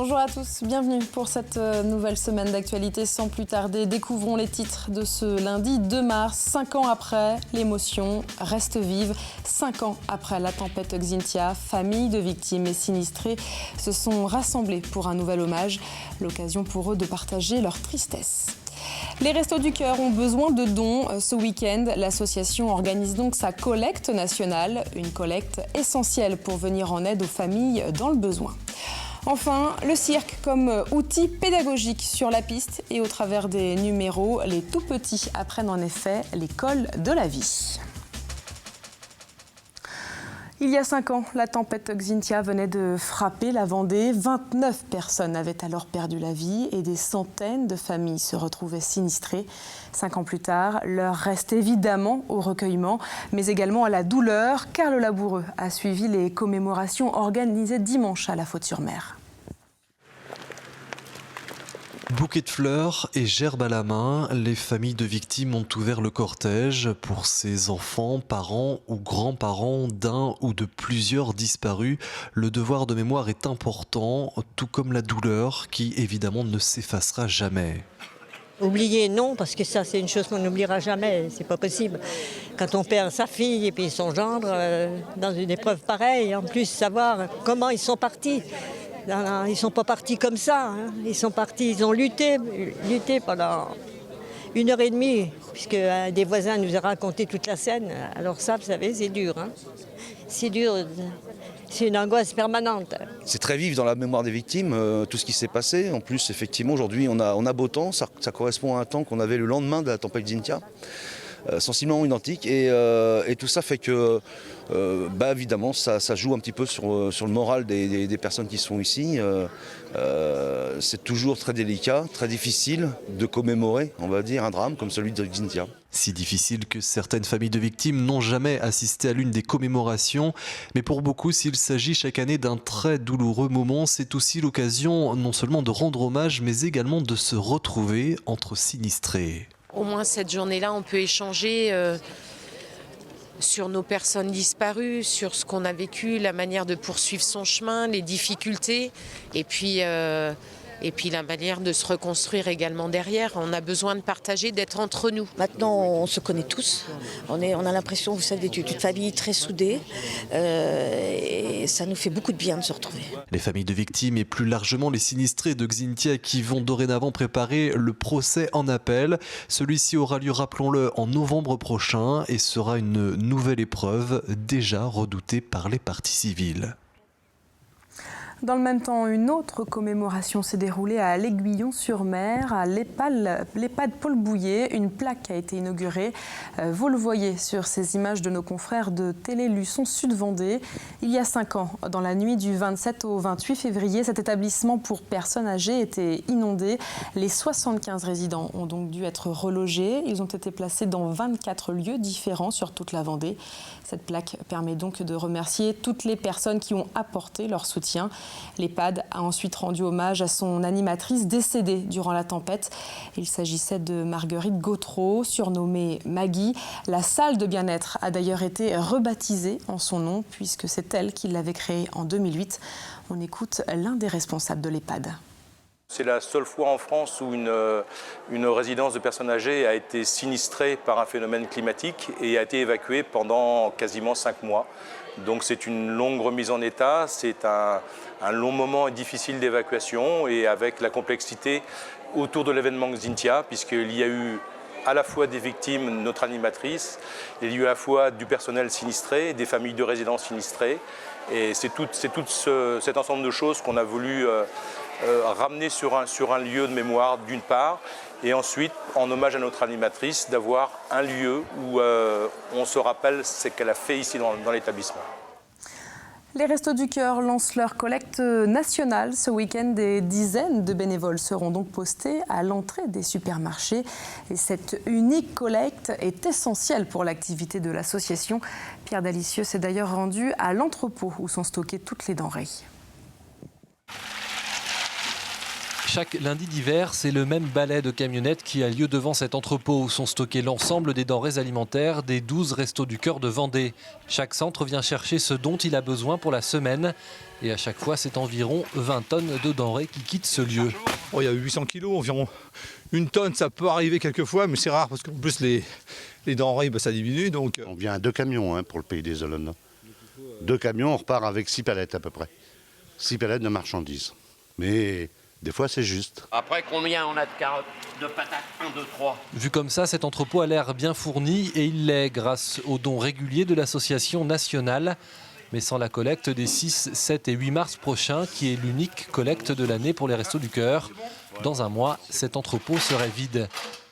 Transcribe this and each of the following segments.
Bonjour à tous, bienvenue pour cette nouvelle semaine d'actualité. Sans plus tarder, découvrons les titres de ce lundi 2 mars. 5 ans après, l'émotion reste vive. 5 ans après la tempête Xynthia, familles de victimes et sinistrés se sont rassemblés pour un nouvel hommage. L'occasion pour eux de partager leur tristesse. Les Restos du Cœur ont besoin de dons. Ce week-end, l'association organise donc sa collecte nationale, une collecte essentielle pour venir en aide aux familles dans le besoin. Enfin, le cirque comme outil pédagogique sur la piste et au travers des numéros, les tout-petits apprennent en effet l'école de la vie. Il y a 5 ans, la tempête Xynthia venait de frapper la Vendée. 29 personnes avaient alors perdu la vie et des centaines de familles se retrouvaient sinistrées. 5 ans plus tard, l'heure reste évidemment au recueillement, mais également à la douleur. Carl Laboureux a suivi les commémorations organisées dimanche à La Faute-sur-Mer. Bouquet de fleurs et gerbes à la main, les familles de victimes ont ouvert le cortège pour ces enfants, parents ou grands-parents d'un ou de plusieurs disparus. Le devoir de mémoire est important, tout comme la douleur qui évidemment ne s'effacera jamais. Oublier, non, parce que ça, c'est une chose qu'on n'oubliera jamais, c'est pas possible. Quand on perd sa fille et puis son gendre dans une épreuve pareille, en plus savoir comment ils sont partis. Ils ne sont pas partis comme ça, hein. Ils sont partis, ils ont lutté pendant 1h30, puisque des voisins nous ont raconté toute la scène. Alors ça, vous savez, c'est dur, hein. C'est dur, c'est une angoisse permanente. C'est très vif dans la mémoire des victimes, tout ce qui s'est passé. En plus, effectivement, aujourd'hui, on a beau temps, ça correspond à un temps qu'on avait le lendemain de la tempête Xynthia. Sensiblement identique et tout ça fait que évidemment ça joue un petit peu sur le moral des personnes qui sont ici. C'est toujours très délicat, très difficile de commémorer, on va dire, un drame comme celui de Xynthia. Si difficile que certaines familles de victimes n'ont jamais assisté à l'une des commémorations, mais pour beaucoup, s'il s'agit chaque année d'un très douloureux moment, c'est aussi l'occasion non seulement de rendre hommage, mais également de se retrouver entre sinistrés. Au moins cette journée-là, on peut échanger sur nos personnes disparues, sur ce qu'on a vécu, la manière de poursuivre son chemin, les difficultés, et puis la manière de se reconstruire également derrière. On a besoin de partager, d'être entre nous. Maintenant, on se connaît tous. On a l'impression, vous savez, d'une famille très soudée. Et ça nous fait beaucoup de bien de se retrouver. Les familles de victimes et plus largement les sinistrés de Xynthia qui vont dorénavant préparer le procès en appel. Celui-ci aura lieu, rappelons-le, en novembre prochain et sera une nouvelle épreuve déjà redoutée par les parties civiles. Dans le même temps, une autre commémoration s'est déroulée à l'Aiguillon-sur-Mer, à l'EHPAD Paul Bouillet. Une plaque a été inaugurée. Vous le voyez sur ces images de nos confrères de Télé Luçon Sud-Vendée. Il y a 5 ans, dans la nuit du 27 au 28 février, cet établissement pour personnes âgées était inondé. Les 75 résidents ont donc dû être relogés. Ils ont été placés dans 24 lieux différents sur toute la Vendée. Cette plaque permet donc de remercier toutes les personnes qui ont apporté leur soutien. L'EHPAD a ensuite rendu hommage à son animatrice décédée durant la tempête. Il s'agissait de Marguerite Gautreau, surnommée Maggie. La salle de bien-être a d'ailleurs été rebaptisée en son nom puisque c'est elle qui l'avait créée en 2008. On écoute l'un des responsables de l'EHPAD. C'est la seule fois en France où une résidence de personnes âgées a été sinistrée par un phénomène climatique et a été évacuée pendant quasiment 5 mois. Donc c'est une longue remise en état, c'est un long moment difficile d'évacuation et avec la complexité autour de l'événement Xynthia, puisqu'il y a eu à la fois des victimes, notre animatrice, il y a eu à la fois du personnel sinistré, des familles de résidents sinistrés. Et c'est tout cet ensemble de choses qu'on a voulu ramener sur un lieu de mémoire d'une part, et ensuite, en hommage à notre animatrice, d'avoir un lieu où on se rappelle ce qu'elle a fait ici dans l'établissement. Les Restos du Cœur lancent leur collecte nationale. Ce week-end, des dizaines de bénévoles seront donc postés à l'entrée des supermarchés. Et cette unique collecte est essentielle pour l'activité de l'association. Pierre Dalicieux s'est d'ailleurs rendu à l'entrepôt où sont stockées toutes les denrées. Chaque lundi d'hiver, c'est le même balai de camionnettes qui a lieu devant cet entrepôt où sont stockés l'ensemble des denrées alimentaires des 12 Restos du Cœur de Vendée. Chaque centre vient chercher ce dont il a besoin pour la semaine. Et à chaque fois, c'est environ 20 tonnes de denrées qui quittent ce lieu. Il y a 800 kilos, environ 1 tonne, ça peut arriver quelquefois, mais c'est rare parce qu'en plus les denrées, ça diminue. Donc... On vient à 2 camions pour le Pays des Olonnes. 2 camions, on repart avec 6 palettes à peu près. 6 palettes de marchandises. Mais des fois, c'est juste. Après, combien on a de carottes, de patates? 1, 2, 3. Vu comme ça, cet entrepôt a l'air bien fourni et il l'est grâce aux dons réguliers de l'association nationale. Mais sans la collecte des 6, 7 et 8 mars prochains, qui est l'unique collecte de l'année pour les Restos du Cœur. Dans un mois, cet entrepôt serait vide.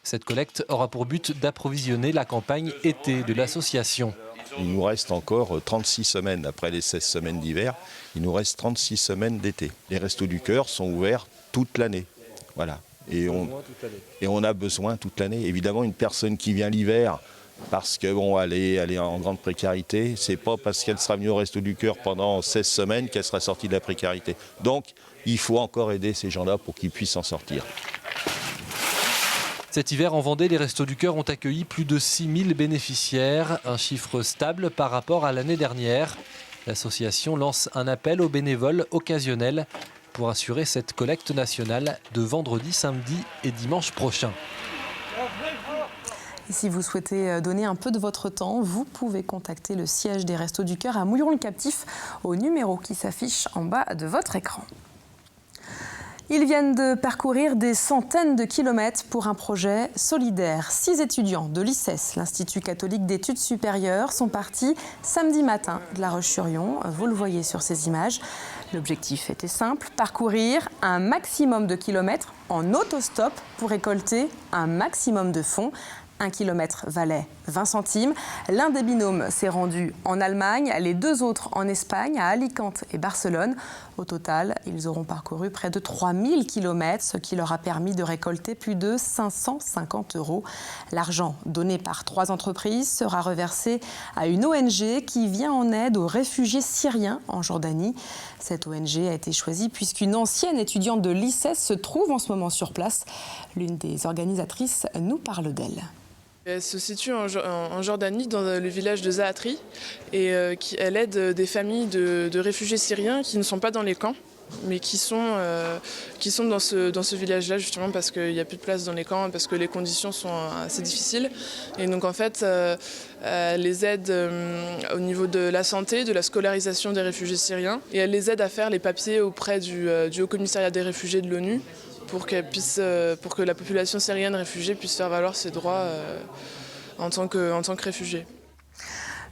Cette collecte aura pour but d'approvisionner la campagne été de l'association. Il nous reste encore 36 semaines, après les 16 semaines d'hiver, il nous reste 36 semaines d'été. Les Restos du Cœur sont ouverts toute l'année. Voilà. Et on a besoin toute l'année. Évidemment, une personne qui vient l'hiver, parce que elle est en grande précarité, c'est pas parce qu'elle sera venue au Resto du Cœur pendant 16 semaines qu'elle sera sortie de la précarité. Donc, il faut encore aider ces gens-là pour qu'ils puissent en sortir. Cet hiver, en Vendée, les Restos du Cœur ont accueilli plus de 6000 bénéficiaires, un chiffre stable par rapport à l'année dernière. L'association lance un appel aux bénévoles occasionnels pour assurer cette collecte nationale de vendredi, samedi et dimanche prochain. Et si vous souhaitez donner un peu de votre temps, vous pouvez contacter le siège des Restos du Cœur à Mouilleron-le-Captif au numéro qui s'affiche en bas de votre écran. Ils viennent de parcourir des centaines de kilomètres pour un projet solidaire. 6 étudiants de l'ICES, l'Institut catholique d'études supérieures, sont partis samedi matin de La Roche-sur-Yon. Vous le voyez sur ces images. L'objectif était simple, parcourir un maximum de kilomètres en autostop pour récolter un maximum de fonds. 1 kilomètre valait 20 centimes. L'un des binômes s'est rendu en Allemagne, les 2 autres en Espagne, à Alicante et Barcelone. Au total, ils auront parcouru près de 3000 kilomètres, ce qui leur a permis de récolter plus de 550 €. L'argent donné par 3 entreprises sera reversé à une ONG qui vient en aide aux réfugiés syriens en Jordanie. Cette ONG a été choisie puisqu'une ancienne étudiante de l'ICES se trouve en ce moment sur place. L'une des organisatrices nous parle d'elle. Elle se situe en Jordanie, dans le village de Zaatri, et elle aide des familles de réfugiés syriens qui ne sont pas dans les camps, mais qui sont dans ce village-là, justement parce qu'il n'y a plus de place dans les camps, parce que les conditions sont assez difficiles. Et donc en fait, elle les aide au niveau de la santé, de la scolarisation des réfugiés syriens, et elle les aide à faire les papiers auprès du Haut Commissariat des réfugiés de l'ONU, pour que la population syrienne réfugiée puisse faire valoir ses droits en tant que réfugiés.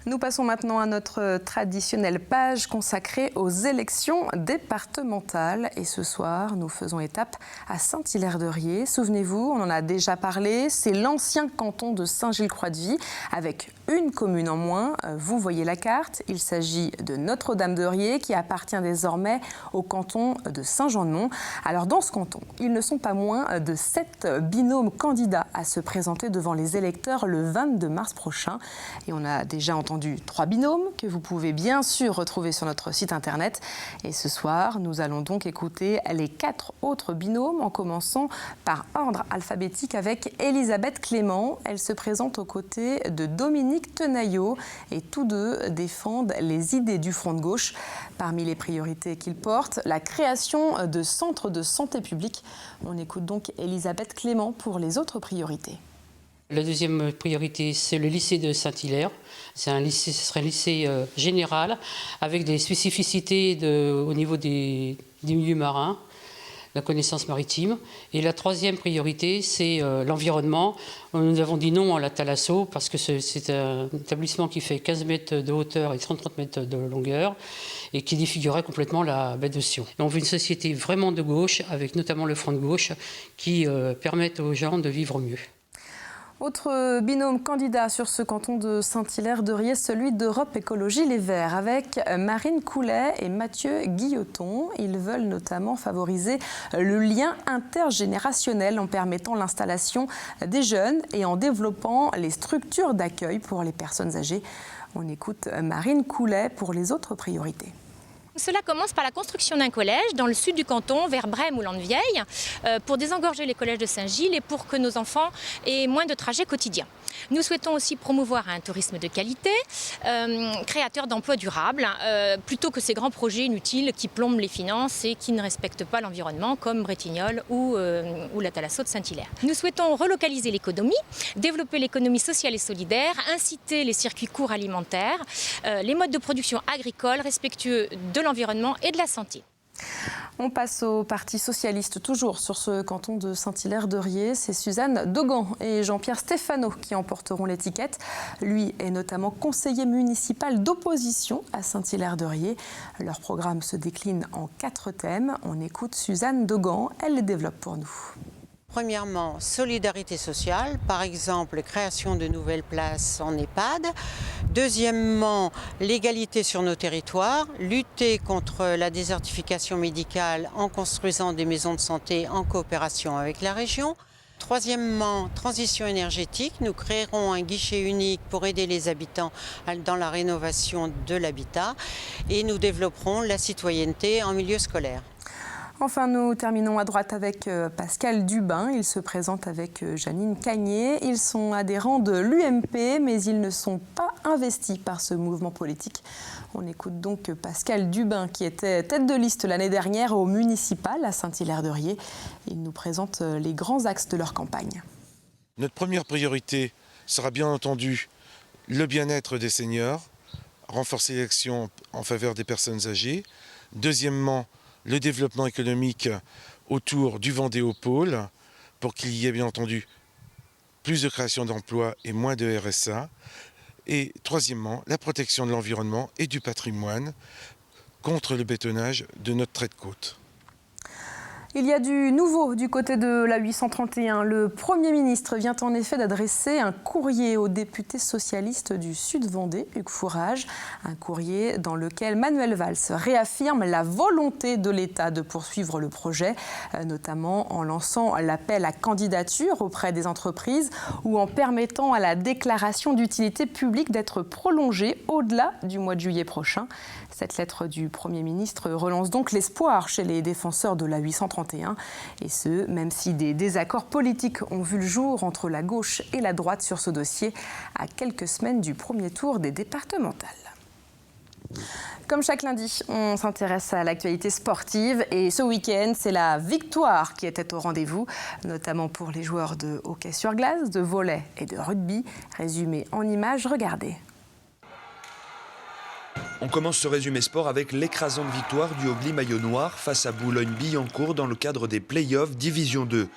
Nous passons maintenant à notre traditionnelle page consacrée aux élections départementales. Et ce soir, nous faisons étape à Saint-Hilaire-de-Riez. Souvenez-vous, on en a déjà parlé, c'est l'ancien canton de Saint-Gilles-Croix-de-Vie avec une commune en moins. Vous voyez la carte, il s'agit de Notre-Dame-de-Riez qui appartient désormais au canton de Saint-Jean-de-Mont. Alors dans ce canton, ils ne sont pas moins de 7 binômes candidats à se présenter devant les électeurs le 22 mars prochain. Et on a déjà entendu 3 binômes que vous pouvez bien sûr retrouver sur notre site internet. Et ce soir, nous allons donc écouter les 4 autres binômes en commençant par ordre alphabétique avec Elisabeth Clément. Elle se présente aux côtés de Dominique Tenaillot et tous deux défendent les idées du Front de gauche. Parmi les priorités qu'ils portent, la création de centres de santé publique. On écoute donc Elisabeth Clément pour les autres priorités. La deuxième priorité, c'est le lycée de Saint-Hilaire. Ce serait un lycée général avec des spécificités au niveau des milieux marins, la connaissance maritime. Et la troisième priorité, c'est l'environnement. Nous avons dit non à la Thalasso parce que c'est un établissement qui fait 15 mètres de hauteur et 30 mètres de longueur et qui défigurait complètement la baie de Sion. On veut une société vraiment de gauche, avec notamment le Front de gauche, qui permette aux gens de vivre mieux. Autre binôme candidat sur ce canton de Saint-Hilaire-de-Riez, celui d'Europe Écologie Les Verts, avec Marine Coulet et Mathieu Guilloton. Ils veulent notamment favoriser le lien intergénérationnel en permettant l'installation des jeunes et en développant les structures d'accueil pour les personnes âgées. On écoute Marine Coulet pour les autres priorités. Cela commence par la construction d'un collège dans le sud du canton, vers Brême ou Landevieille, pour désengorger les collèges de Saint-Gilles et pour que nos enfants aient moins de trajets quotidiens. Nous souhaitons aussi promouvoir un tourisme de qualité, créateur d'emplois durables, plutôt que ces grands projets inutiles qui plombent les finances et qui ne respectent pas l'environnement, comme Bretignolles ou la Thalasso de Saint-Hilaire. Nous souhaitons relocaliser l'économie, développer l'économie sociale et solidaire, inciter les circuits courts alimentaires, les modes de production agricoles respectueux de l'environnement et de la santé. On passe au Parti socialiste, toujours sur ce canton de Saint-Hilaire-de-Riez. C'est Suzanne Dogan et Jean-Pierre Stéphano qui emporteront l'étiquette. Lui est notamment conseiller municipal d'opposition à Saint-Hilaire-de-Riez. Leur programme se décline en 4 thèmes. On écoute Suzanne Dogan, elle les développe pour nous. Premièrement, solidarité sociale, par exemple création de nouvelles places en EHPAD. Deuxièmement, l'égalité sur nos territoires, lutter contre la désertification médicale en construisant des maisons de santé en coopération avec la région. Troisièmement, transition énergétique. Nous créerons un guichet unique pour aider les habitants dans la rénovation de l'habitat. Et nous développerons la citoyenneté en milieu scolaire. Enfin, nous terminons à droite avec Pascal Dubin. Il se présente avec Janine Cagné. Ils sont adhérents de l'UMP, mais ils ne sont pas investis par ce mouvement politique. On écoute donc Pascal Dubin, qui était tête de liste l'année dernière au municipal à Saint-Hilaire-de-Riez. Il nous présente les grands axes de leur campagne. Notre première priorité sera bien entendu le bien-être des seniors, renforcer l'action en faveur des personnes âgées. Deuxièmement, le développement économique autour du Vendée-au-Pôle pour qu'il y ait bien entendu plus de création d'emplois et moins de RSA. Et troisièmement, la protection de l'environnement et du patrimoine contre le bétonnage de notre trait de côte. Il y a du nouveau du côté de la 831. Le Premier ministre vient en effet d'adresser un courrier au député socialiste du Sud-Vendée, Hugues Fourage. Un courrier dans lequel Manuel Valls réaffirme la volonté de l'État de poursuivre le projet, notamment en lançant l'appel à candidature auprès des entreprises ou en permettant à la déclaration d'utilité publique d'être prolongée au-delà du mois de juillet prochain. Cette lettre du Premier ministre relance donc l'espoir chez les défenseurs de la 831. Et ce, même si des désaccords politiques ont vu le jour entre la gauche et la droite sur ce dossier, à quelques semaines du premier tour des départementales. Comme chaque lundi, on s'intéresse à l'actualité sportive. Et ce week-end, c'est la victoire qui était au rendez-vous, notamment pour les joueurs de hockey sur glace, de volley et de rugby. Résumé en images, regardez. On commence ce résumé sport avec l'écrasante victoire du Ogli Maillot Noir face à Boulogne-Billancourt dans le cadre des play-offs Division 2.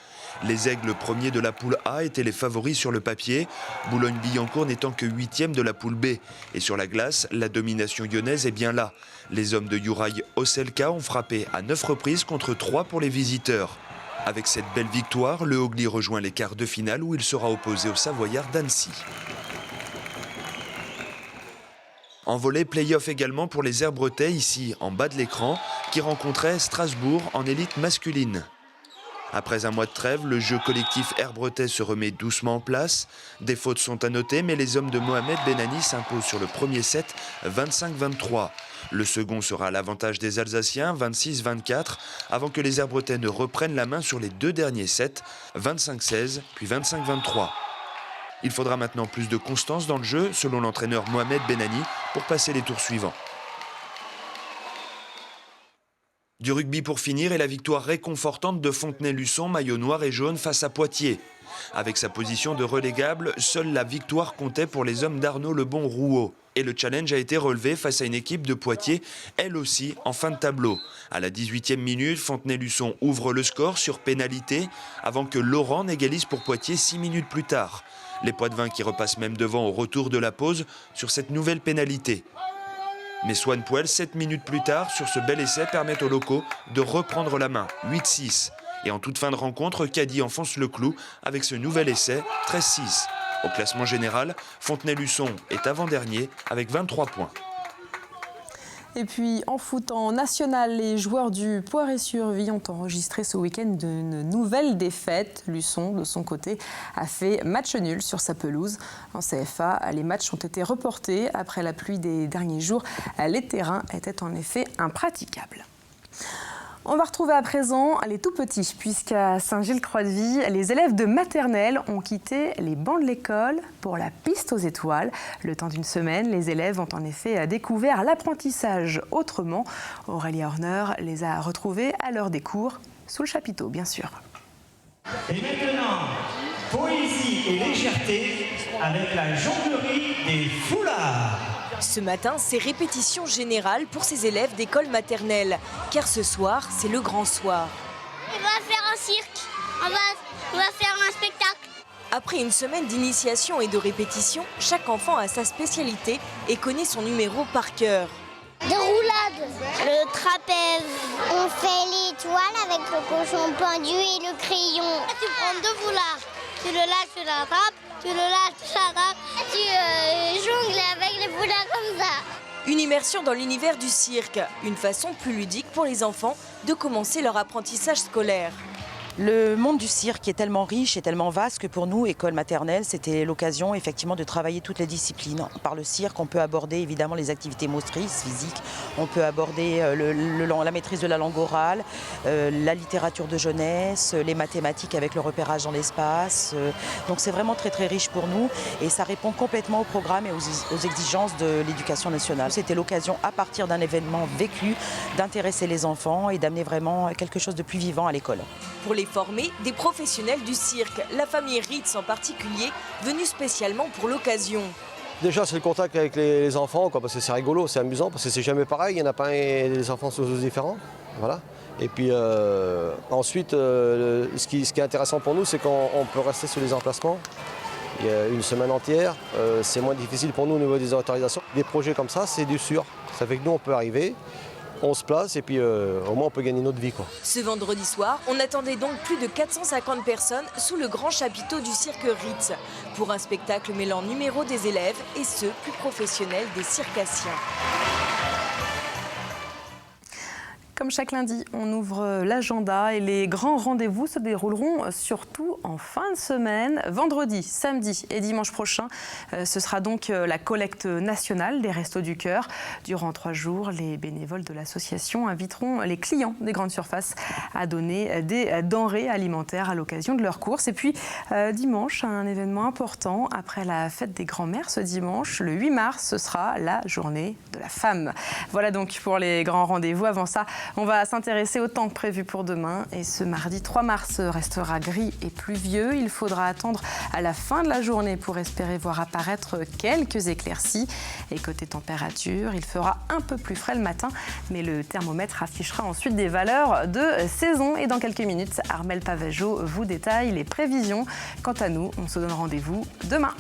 Les Aigles premiers de la poule A étaient les favoris sur le papier, Boulogne-Billancourt n'étant que 8e de la poule B. Et sur la glace, la domination lyonnaise est bien là. Les hommes de Juraj Oselka ont frappé à 9 reprises contre 3 pour les visiteurs. Avec cette belle victoire, le Ogli rejoint les quarts de finale où il sera opposé au Savoyard d'Annecy. En volley, play-off également pour les Herbretais, ici en bas de l'écran, qui rencontraient Strasbourg en élite masculine. Après un mois de trêve, le jeu collectif Herbretais se remet doucement en place. Des fautes sont à noter, mais les hommes de Mohamed Benani s'imposent sur le premier set 25-23. Le second sera à l'avantage des Alsaciens, 26-24, avant que les Herbretais ne reprennent la main sur les 2 derniers sets, 25-16 puis 25-23. Il faudra maintenant plus de constance dans le jeu, selon l'entraîneur Mohamed Benani, pour passer les tours suivants. Du rugby pour finir et la victoire réconfortante de Fontenay-Luçon, maillot noir et jaune face à Poitiers. Avec sa position de relégable, seule la victoire comptait pour les hommes d'Arnaud Lebon-Rouault. Et le challenge a été relevé face à une équipe de Poitiers, elle aussi en fin de tableau. À la 18e minute, Fontenay-Luçon ouvre le score sur pénalité, avant que Laurent n'égalise pour Poitiers 6 minutes plus tard. Les Poitevins qui repassent même devant au retour de la pause sur cette nouvelle pénalité. Mais Swan Puel, 7 minutes plus tard, sur ce bel essai, permettent aux locaux de reprendre la main, 8-6. Et en toute fin de rencontre, Caddy enfonce le clou avec ce nouvel essai, 13-6. Au classement général, Fontenay-Luçon est avant-dernier avec 23 points. Et puis en foot en national, les joueurs du Poiré-sur-Vie ont enregistré ce week-end une nouvelle défaite. Luçon, de son côté, a fait match nul sur sa pelouse. En CFA, les matchs ont été reportés après la pluie des derniers jours. Les terrains étaient en effet impraticables. On va retrouver à présent les tout-petits, puisqu'à Saint-Gilles-Croix-de-Vie, les élèves de maternelle ont quitté les bancs de l'école pour la piste aux étoiles. Le temps d'une semaine, les élèves ont en effet découvert l'apprentissage autrement. Aurélie Horner les a retrouvés à l'heure des cours, sous le chapiteau bien sûr. Et maintenant, poésie et légèreté avec la jonglerie des foulards. Ce matin, c'est répétition générale pour ces élèves d'école maternelle. Car ce soir, c'est le grand soir. On va faire un cirque, on va faire un spectacle. Après une semaine d'initiation et de répétition, chaque enfant a sa spécialité et connaît son numéro par cœur. Des roulades, le trapèze. On fait l'étoile avec le cochon pendu et le crayon. Tu prends deux foulards, tu le lâches, tu l'attrapes, tu le lâches, tu l'attrapes. Tu jongles avec les foulards comme ça. Une immersion dans l'univers du cirque, une façon plus ludique pour les enfants de commencer leur apprentissage scolaire. Le monde du cirque est tellement riche et tellement vaste que pour nous, école maternelle, c'était l'occasion effectivement de travailler toutes les disciplines. Par le cirque, on peut aborder évidemment les activités motrices, physiques, on peut aborder la maîtrise de la langue orale, la littérature de jeunesse, les mathématiques avec le repérage dans l'espace. Donc c'est vraiment très très riche pour nous et ça répond complètement au programme et aux exigences de l'éducation nationale. C'était l'occasion, à partir d'un événement vécu, d'intéresser les enfants et d'amener vraiment quelque chose de plus vivant à l'école. Pour les former, des professionnels du cirque, la famille Ritz en particulier, venue spécialement pour l'occasion. Déjà, c'est le contact avec les enfants, parce que c'est rigolo, c'est amusant, parce que c'est jamais pareil, il n'y en a pas un, les enfants sont tous différents. Voilà. Et puis ensuite, ce qui est intéressant pour nous, c'est qu'on peut rester sur les emplacements. Il y a une semaine entière, c'est moins difficile pour nous au niveau des autorisations. Des projets comme ça, c'est du sûr. Ça fait que nous, on peut arriver. On se place et puis au moins on peut gagner notre vie, quoi. Ce vendredi soir, on attendait donc plus de 450 personnes sous le grand chapiteau du cirque Ritz pour un spectacle mêlant numéros des élèves et ceux plus professionnels des circassiens. Comme chaque lundi, on ouvre l'agenda et les grands rendez-vous se dérouleront surtout en fin de semaine. Vendredi, samedi et dimanche prochain, ce sera donc la collecte nationale des Restos du Cœur. Durant 3 jours, les bénévoles de l'association inviteront les clients des grandes surfaces à donner des denrées alimentaires à l'occasion de leurs courses. Et puis dimanche, un événement important après la fête des grands-mères ce dimanche, le 8 mars, ce sera la journée de la femme. Voilà donc pour les grands rendez-vous. Avant ça, on va s'intéresser au temps prévu pour demain et ce mardi 3 mars restera gris et pluvieux. Il faudra attendre à la fin de la journée pour espérer voir apparaître quelques éclaircies. Et côté température, il fera un peu plus frais le matin, mais le thermomètre affichera ensuite des valeurs de saison. Et dans quelques minutes, Armelle Pavageau vous détaille les prévisions. Quant à nous, on se donne rendez-vous demain.